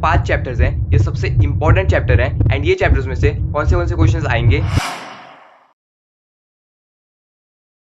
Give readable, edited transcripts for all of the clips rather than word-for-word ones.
5 chapters हैं ये सबसे इंपॉर्टेंट चैप्टर हैं एंड ये चैप्टर्स में से कौन से क्वेश्चंस आएंगे।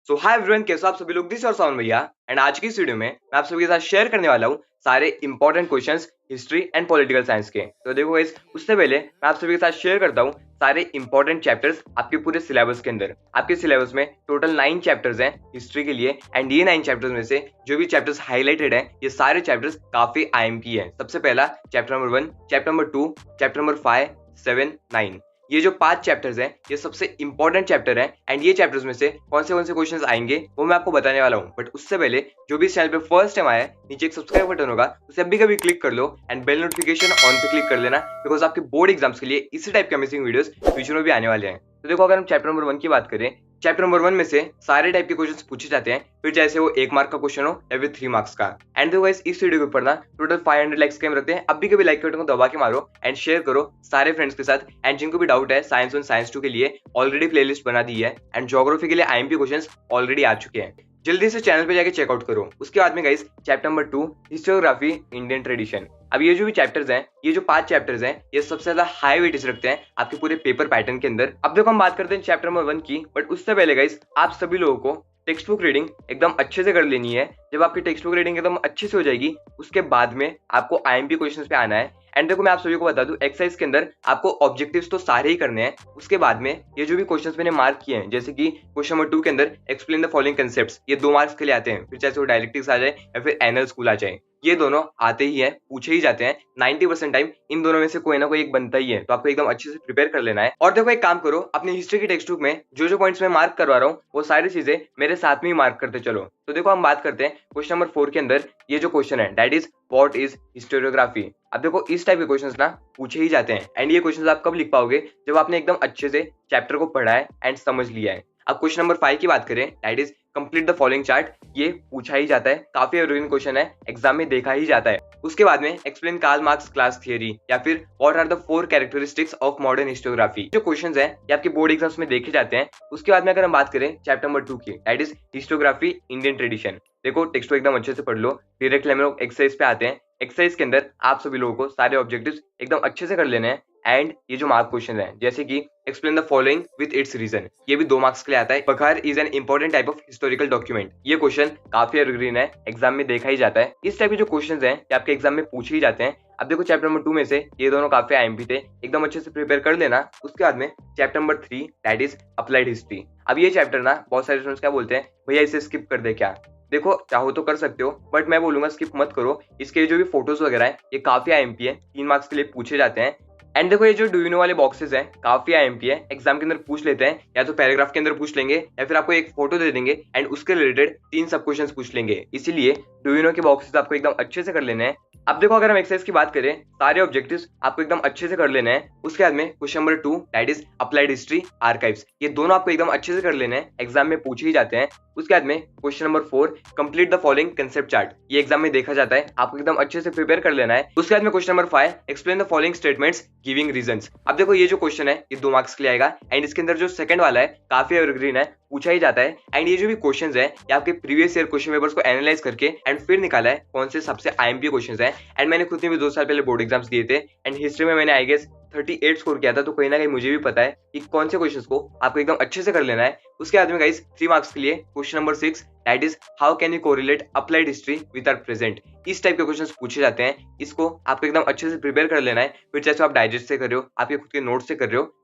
सो हाय एवरीवन, कैसे आप सभी लोग। दिस और साउंड भैया एंड आज की इस वीडियो में मैं आप सभी के साथ शेयर करने वाला हूँ सारे important questions history and political science के। तो देखो गाइस, उससे पहले मैं आप सभी के साथ शेयर करता हूँ सारे इंपॉर्टेंट चैप्टर्स आपके पूरे सिलेबस के अंदर। आपके सिलेबस में टोटल 9 चैप्टर्स हैं हिस्ट्री के लिए एंड ये 9 चैप्टर्स में से जो भी चैप्टर्स हाईलाइटेड हैं ये सारे चैप्टर्स काफी आईएमपी हैं। सबसे पहला chapter number 1, chapter number 2, chapter number 5, 7, 9। ये जो 5 चैप्टर्स हैं ये सबसे इंपॉर्टेंट चैप्टर हैं एंड ये चैप्टर्स में से कौन से क्वेश्चंस आएंगे वो मैं आपको बताने वाला हूँ। बट उससे पहले जो भी इस चैनल पे फर्स्ट टाइम आया है, नीचे एक सब्सक्राइब बटन होगा उसे अभी कभी क्लिक कर लो एंड बेल नोटिफिकेशन ऑन पे क्लिक कर लेना, बिकॉज आपके बोर्ड एग्जाम्स के लिए इसी टाइप के अमेजिंग वीडियोस फ्यूचर में भी आने वाले हैं। तो देखो, अगर हम चैप्टर नंबर 1 की बात करें, चैप्टर नंबर 1 में से सारे टाइप के क्वेश्चंस पूछे जाते हैं, फिर चाहे वो 1 मार्क का क्वेश्चन हो या फिर 3 मार्क्स का। एंड देखो गाइस, इस वीडियो के ऊपर ना टोटल 500 लाइक्स के हम रखते हैं। अभी कभी लाइक बटन को दबा के मारो एंड शेयर करो सारे फ्रेंड्स के साथ। एंड जिनको भी डाउट है साइंस 1 साइंस 2 के लिए ऑलरेडी प्लेलिस्ट बना दी है एंड ज्योग्राफी के लिए आईएमपी क्वेश्चंस ऑलरेडी आ चुके हैं, जल्दी से चैनल पे जाके चेकआउट करो। उसके बाद में guys chapter number 2, historiography Indian tradition. अब ये जो भी चैप्टर्स हैं, ये जो 5 चैप्टर्स हैं, ये सबसे ज्यादा हाई वेटेज रखते हैं आपके पूरे पेपर पैटर्न के अंदर। अब देखो, हम बात करते हैं चैप्टर नंबर 1 की, बट उससे पहले गाइस आप सभी लोगों को टेक्स्ट बुक रीडिंग एकदम अच्छे से कर लेनी है। जब आपकी टेक्स्ट बुक रीडिंग एकदम अच्छे से हो जाएगी, उसके बाद में आपको आईएमपी क्वेश्चंस पे आना है। एंड देखो, मैं आप सभी को बता दूं, एक्सरसाइज के अंदर आपको ऑब्जेक्टिव्स तो सारे ही करने हैं। उसके बाद में ये जो भी क्वेश्चंस मैंने मार्क किए हैं, जैसे कि क्वेश्चन नंबर 2 के अंदर एक्सप्लेन द फॉलोइंग कंसेप्ट्स, ये 2 मार्क्स के लिए आते हैं। फिर चाहे वो डायलेक्टिक्स आ जाए या फिर एनल स्कूल आ जाए, ये दोनों आते ही है, पूछे ही जाते हैं। 90% टाइम इन दोनों में से कोई ना कोई एक बनता ही है, तो आपको एकदम अच्छे से प्रिपेयर कर लेना है। और देखो, एक काम करो, अपनी हिस्ट्री की टेक्स्ट बुक में जो पॉइंट्स मैं मार्क करवा रहा हूँ वो सारी चीजें मेरे साथ में ही मार्क करते चलो। तो देखो, हम बात करते हैं क्वेश्चन नंबर 4 के अंदर। ये जो क्वेश्चन है that is what is historiography. अब देखो, इस टाइप के क्वेश्चंस ना पूछे ही जाते हैं एंड ये क्वेश्चंस आप कब लिख पाओगे, जब आपने एकदम अच्छे से चैप्टर को पढ़ा है एंड समझ लिया है। अब क्वेश्चन नंबर 5 की बात करें, that is complete the following chart. ये पूछा ही जाता है, काफी एवरग्रीन क्वेश्चन है, एग्जाम में देखा ही जाता है। उसके बाद में explain Karl Marx class theory या फिर what are the 4 characteristics of modern historiography. जो क्वेश्चंस हैं ये आपके बोर्ड एग्जाम्स में देखे जाते हैं। उसके बाद में अगर हम बात करें चैप्टर नंबर 2 की, that is historiography Indian tradition. देखो, टेक्स्ट को एकदम अच्छे से पढ़ लो। डायरेक्टली हम लोग एक्सरसाइज पे आते हैं। एक्सरसाइज के अंदर आप सभी लोगों को सारे ऑब्जेक्टिव्स एकदम अच्छे से कर लेने हैं एंड ये जो मार्क क्वेश्चन है, जैसे कि explain the following with its reason, ये भी 2 मार्क्स के लिए आता है। Bakhar is an important type of historical document, ये क्वेश्चन काफी एवरग्रीन है, एग्जाम में देखा ही जाता है। इस टाइप के जो क्वेश्चंस हैं ये आपके एग्जाम में पूछे ही जाते हैं। अब देखो, चैप्टर नंबर 2 में से ये दोनों काफी आईएमपी थे, एकदम अच्छे से प्रिपेयर कर लेना। उसके बाद में chapter number 3, that is applied history. अब ये चैप्टर ना बहुत सारे स्टूडेंट्स क्या बोलते हैं, भैया इसे स्किप कर दे क्या। देखो, चाहो तो कर सकते हो, बट मैं बोलूंगा स्किप मत करो। इसके जो भी फोटोज वगैरह है ये काफी आईएमपी है, 3 मार्क्स के लिए पूछे जाते हैं। एंड देखो, ये जो डू यू नो वाले बॉक्सेस हैं काफी आईएमपी है, एग्जाम के अंदर पूछ लेते हैं, या तो पैराग्राफ के अंदर पूछ लेंगे या फिर आपको एक फोटो दे देंगे एंड उसके रिलेटेड 3 सब क्वेश्चंस पूछ लेंगे। इसीलिए डू यू नो के बॉक्सेस आपको एकदम अच्छे से कर लेने हैं। अब देखो, अगर हम एक्सरसाइज की बात करें, सारे ऑब्जेक्टिव्स आपको एकदम अच्छे से कर लेने हैं। उसके बाद में question number 2, that is applied history archives, ये दोनों आपको एकदम अच्छे से कर लेने हैं, एग्जाम में पूछे ही जाते हैं। उसके बाद में question number 4, complete the following concept chart, ये एग्जाम में देखा जाता है, आपको एकदम अच्छे से प्रिपेयर कर लेना है। उसके बाद में question number 5, explain the following statements giving reasons. अब देखो, ये जो क्वेश्चन है ये 2 मार्क्स के लिए आएगा एंड इसके अंदर जो सेकंड वाला है काफी एवरग्रीन है, पूछा ही जाता है। एंड ये जो भी क्वेश्चंस है ये आपके प्रीवियस ईयर क्वेश्चन पेपर्स को एनालाइज करके एंड फिर निकाला है कौन से सबसे आईएमपी क्वेश्चंस हैं। एंड मैंने खुद ने भी 2 साल पहले बोर्ड एग्जाम्स दिए थे एंड हिस्ट्री में मैंने आई गेस 38 स्कोर किया था, तो कहीं ना कहीं मुझे भी पता है कि कौन से क्वेश्चंस को आपको एकदम अच्छे से कर लेना है। उसके बाद में गाइस 3 मार्क्स के लिए question number 6, that is how can you correlate applied history with our present. इस टाइप के क्वेश्चंस पूछे जाते हैं, इसको आपको एकदम अच्छे से प्रिपेयर कर लेना है। फिर चाहे आप डाइजेस्ट से कर रहे हो, आपके खुद के नोट से कर रहे हो।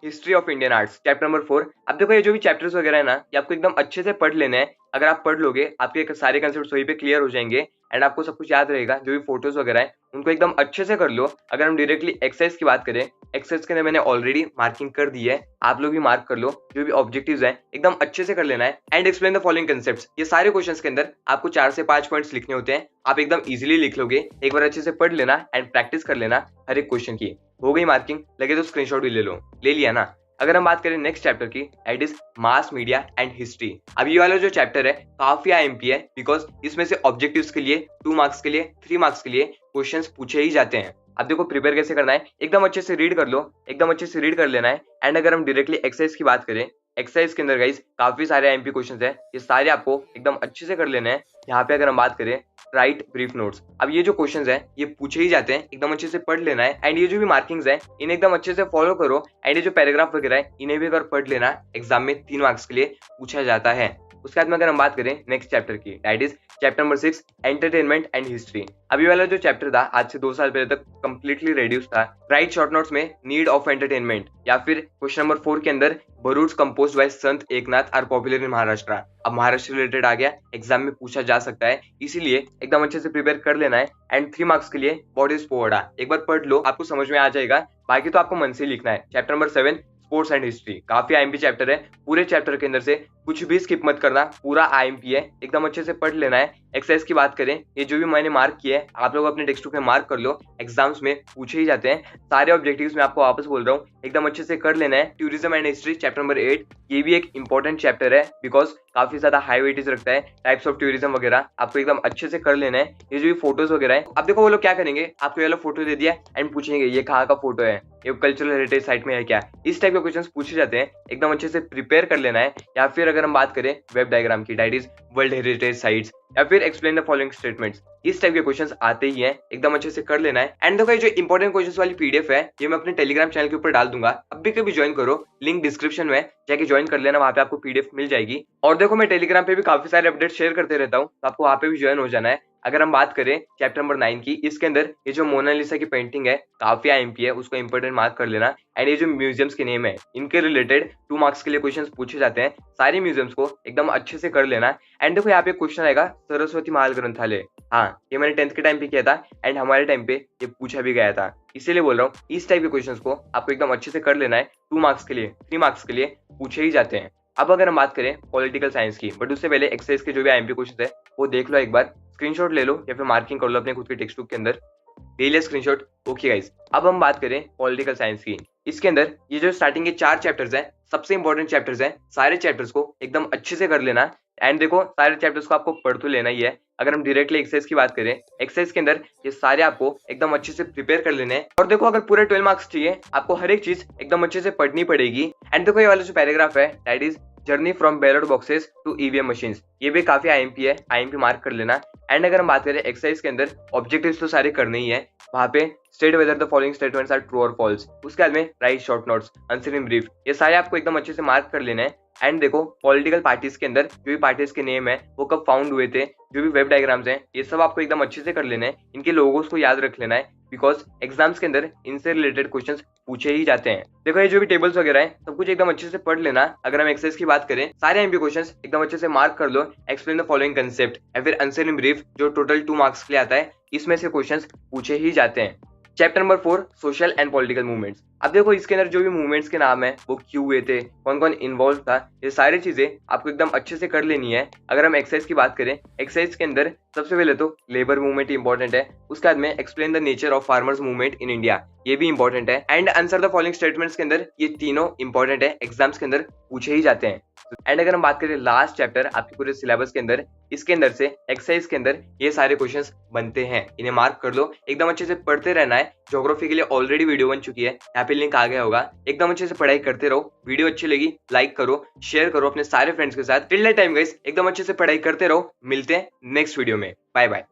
History of Indian arts chapter number 4। अब देखो, ये जो भी चैप्टर्स वगैरह है ना ये आपको एकदम अच्छे से पढ़ लेना है। अगर आप पढ़ लोगे, आपके सारे कंसेप्ट वहीं पे क्लियर हो जाएंगे एंड आपको सब कुछ याद रहेगा। जो भी फोटोज वगैरह है उनको एकदम अच्छे से कर लो। अगर हम डायरेक्टली एक्सरसाइज की बात करें, एक्सरसाइज के अंदर मैंने ऑलरेडी मार्किंग कर दी है, आप लोग भी मार्क कर लो। जो भी ऑब्जेक्टिव्स हैं एकदम अच्छे से कर लेना है। And explain the following concepts, ये सारे क्वेश्चंस के अंदर आपको 4 से 5 पॉइंट्स लिखने होते हैं, आप एकदम इजीली लिख लोगे। एक बार अच्छे से पढ़ लेना एंड प्रैक्टिस कर लेना हर एक क्वेश्चन की। हो गई मार्किंग, लगे तो स्क्रीनशॉट भी ले लो, ले लिया ना। अगर हम बात करें नेक्स्ट चैप्टर की, that is mass media and history. अब ये वाला जो चैप्टर है काफी आईएमपी है, बिकॉज इसमें से ऑब्जेक्टिव्स के लिए 2 मार्क्स के लिए 3 मार्क्स के लिए क्वेश्चंस पूछे ही जाते हैं। अब देखो, प्रिपेयर कैसे करना है, एकदम अच्छे से रीड कर लो, एकदम अच्छे से रीड कर लेना है। एंड अगर हम डायरेक्टली एक्सरसाइज की बात करें, एक्सरसाइज के अंदर गाइस काफी सारे आईएमपी क्वेश्चंस है, ये सारे आपको एकदम अच्छे से कर लेने हैं। यहाँ पे अगर हम बात करें राइट ब्रीफ नोट्स, अब ये जो क्वेश्चंस है ये पूछे ही जाते हैं, एकदम अच्छे से पढ़ लेना है। एंड ये जो भी मार्किंग्स है इन्हें एकदम अच्छे से फॉलो करो। एंड ये जो पैराग्राफ वगैरह है इन्हें भी अगर पढ़ लेना, एग्जाम में 3 मार्क्स के लिए पूछा जाता है। उसके बाद में अगर हम बात करें नेक्स्ट चैप्टर की, that is chapter number 6 entertainment and history. अभी वाला जो चैप्टर था आज से 2 साल पहले तक कंप्लीटली रिड्यूस था। राइट शॉर्ट नोट्स में नीड ऑफ एंटरटेनमेंट, या फिर क्वेश्चन नंबर 4 के अंदर बरूड्स composed by Sant Eknath are popular in Maharashtra. अब महाराष्ट्र रिलेटेड आ गया, एग्जाम में पूछा जा सकता है, इसीलिए एकदम अच्छे से प्रिपेयर कर लेना है। एंड 3 मार्क्स के लिए व्हाट इज पोवाड़ा एक बार पढ़ लो, आपको समझ में आ जाएगा। बाकी तो आपको मन से लिखना है। Chapter number 7 sports and history, काफी आईएमपी चैप्टर है। पूरे चैप्टर के अंदर से कुछ भी स्किप मत करना, पूरा आईएमपी है, एकदम अच्छे से पढ़ लेना है। एक्सरसाइज की बात करें, ये जो भी मैंने मार्क किए हैं आप लोग अपने टेक्स्ट बुक में मार्क कर लो, एग्जाम्स में पूछे ही जाते हैं। सारे ऑब्जेक्टिव्स में आपको वापस बोल रहा हूँ, एकदम अच्छे से कर लेना है। Tourism and history chapter number 8, ये भी एक इंपॉर्टेंट चैप्टर है बिकॉज काफी ज्यादा हाई वेटेज रखता है। टाइप्स ऑफ टूरिज्म वगैरह आपको एकदम अच्छे से कर लेना है। ये जो भी फोटोज वगैरह है, अब देखो वो लोग क्या करेंगे, आपको ये वाला फोटो दे दिया एंड पूछेंगे ये कहाँ का फोटो है, ये कल्चरल हेरिटेज साइट में है क्या। इस टाइप के क्वेश्चंस पूछे जाते हैं, एकदम अच्छे से प्रिपेयर कर लेना है। या फिर अगर हम बात करें वेब डायग्राम की, that is world heritage sites, या फिर एक्सप्लेन द फॉलोइंग स्टेटमेंट्स, इस टाइप के क्वेश्चंस आते ही हैं, एकदम अच्छे से कर लेना है। एंड देखो ये जो इंपॉर्टेंट क्वेश्चंस वाली पीडीएफ है ये मैं अपने टेलीग्राम चैनल के ऊपर डाल दूंगा, अब भी कभी ज्वाइन करो, लिंक डिस्क्रिप्शन में जाके ज्वाइन कर लेना, वहां पे आपको पीडीएफ मिल जाएगी। और देखो मैं टेलीग्राम पे भी काफी सारे अपडेट शेयर करते रहता हूँ, तो आपको वहां पे भी ज्वाइन हो जाना है। अगर हम बात करें चैप्टर नंबर 9 की, इसके अंदर ये जो मोनालिसा की पेंटिंग है काफी आईएमपी है, उसको इंपॉर्टेंट मार्क कर लेना। एंड ये जो म्यूजियम्स के नेम है इनके रिलेटेड 2 मार्क्स के लिए क्वेश्चंस पूछे जाते हैं, सारे म्यूजियम्स को एकदम अच्छे से कर लेना। एंड देखो यहाँ पे क्वेश्चन आएगा सरस्वती महाल ग्रंथालय, हाँ ये मैंने 10th के टाइम पे किया था एंड हमारे टाइम पे ये पूछा भी गया था, इसीलिए बोल रहा हूँ इस टाइप के क्वेश्चंस को आपको एकदम अच्छे से कर लेना है। 2 मार्क्स के लिए 3 मार्क्स के लिए पूछे ही जाते हैं। अब अगर हम बात करें पॉलिटिकल साइंस की, बट उससे पहले एक्सरसाइज के जो भी आईएमपी क्वेश्चन है वो देख लो एक बार, स्क्रीनशॉट ले लो या फिर मार्किंग कर लो अपने खुद के टेक्स्ट बुक के अंदर, ले लिया स्क्रीनशॉट। ओके गाइस, अब हम बात करें पॉलिटिकल साइंस की। इसके अंदर ये जो स्टार्टिंग के 4 चैप्टर्स हैं सबसे इंपॉर्टेंट चैप्टर्स हैं, सारे चैप्टर्स को एकदम अच्छे से कर लेना। एंड देखो सारे चैप्टर्स को आपको पढ़ तो लेना ही है। अगर हम डायरेक्टली एक्सरसाइज की बात करें, एक्सरसाइज के अंदर ये सारे आपको एकदम अच्छे से प्रिपेयर कर लेने हैं। और देखो अगर पूरे 12 मार्क्स चाहिए आपको हर एक चीज एकदम अच्छे से पढ़नी पड़ेगी। एंड देखो ये वाला जो पैराग्राफ है that is journey from ballot boxes to EVM machines, ये भी काफी आईएमपी है, आईएमपी मार्क कर लेना। एंड अगर हम बात करें एक्सरसाइज के अंदर ऑब्जेक्टिव्स तो सारे करने ही है, वहां पे state whether the following statements are true और फॉल्स, उसके बाद में write short notes, answer in brief, ये सारे आपको एकदम अच्छे से मार्क कर लेने हैं। एंड देखो पॉलिटिकल पार्टीज के अंदर जो भी पार्टीज के नेम है वो कब फाउंड हुए थे, जो भी वेब डायग्राम्स हैं ये सब आपको एकदम अच्छे से कर लेने हैं, इनके लोगोस को याद रख लेना है बिकॉज एग्जाम्स के अंदर इनसे रिलेटेड क्वेश्चंस पूछे ही जाते हैं। देखो ये जो भी टेबल्स वगैरह है सब कुछ एकदम अच्छे से पढ़ लेना। अगर हम एक्सरसाइज की बात करें, सारे एमपी क्वेश्चंस एकदम अच्छे से मार्क कर लो, एक्सप्लेन द फॉलोइंग कंसेप्ट या फिर आंसर इन ब्रीफ जो टोटल 2 मार्क्स के लिए आता है, इसमें से क्वेश्चंस पूछे ही जाते हैं। Chapter number 4 social and political movements, अब देखो इसके अंदर जो भी मूवमेंट्स के नाम है वो क्यों हुए थे, कौन कौन इन्वॉल्व था, ये सारी चीजें आपको एकदम अच्छे से कर लेनी है। अगर हम एक्सरसाइज की बात करें, एक्सरसाइज के अंदर सबसे पहले तो लेबर मूवमेंट इंपॉर्टेंट है, उसके बाद में explain the nature of farmers movement in India, ये भी इंपॉर्टेंट है। And answer the following statements के अंदर ये तीनों इंपॉर्टेंट है, एग्जाम्स के अंदर पूछे ही जाते हैं। एंड अगर हम बात करें लास्ट चैप्टर आपके पूरे सिलेबस के अंदर, इसके अंदर से एक्सरसाइज के अंदर ये सारे क्वेश्चंस बनते हैं, इन्हें मार्क कर लो, एकदम अच्छे से पढ़ते रहना है। ज्योग्राफी के लिए ऑलरेडी वीडियो बन चुकी है, यहाँ पे लिंक आ गया होगा, एकदम अच्छे से पढ़ाई करते रहो। वीडियो अच्छी लगी लाइक करो, शेयर करो अपने सारे फ्रेंड्स के साथ। टिल दैट टाइम गाइस एकदम अच्छे से पढ़ाई करते रहो, मिलते हैं नेक्स्ट वीडियो में, बाय बाय।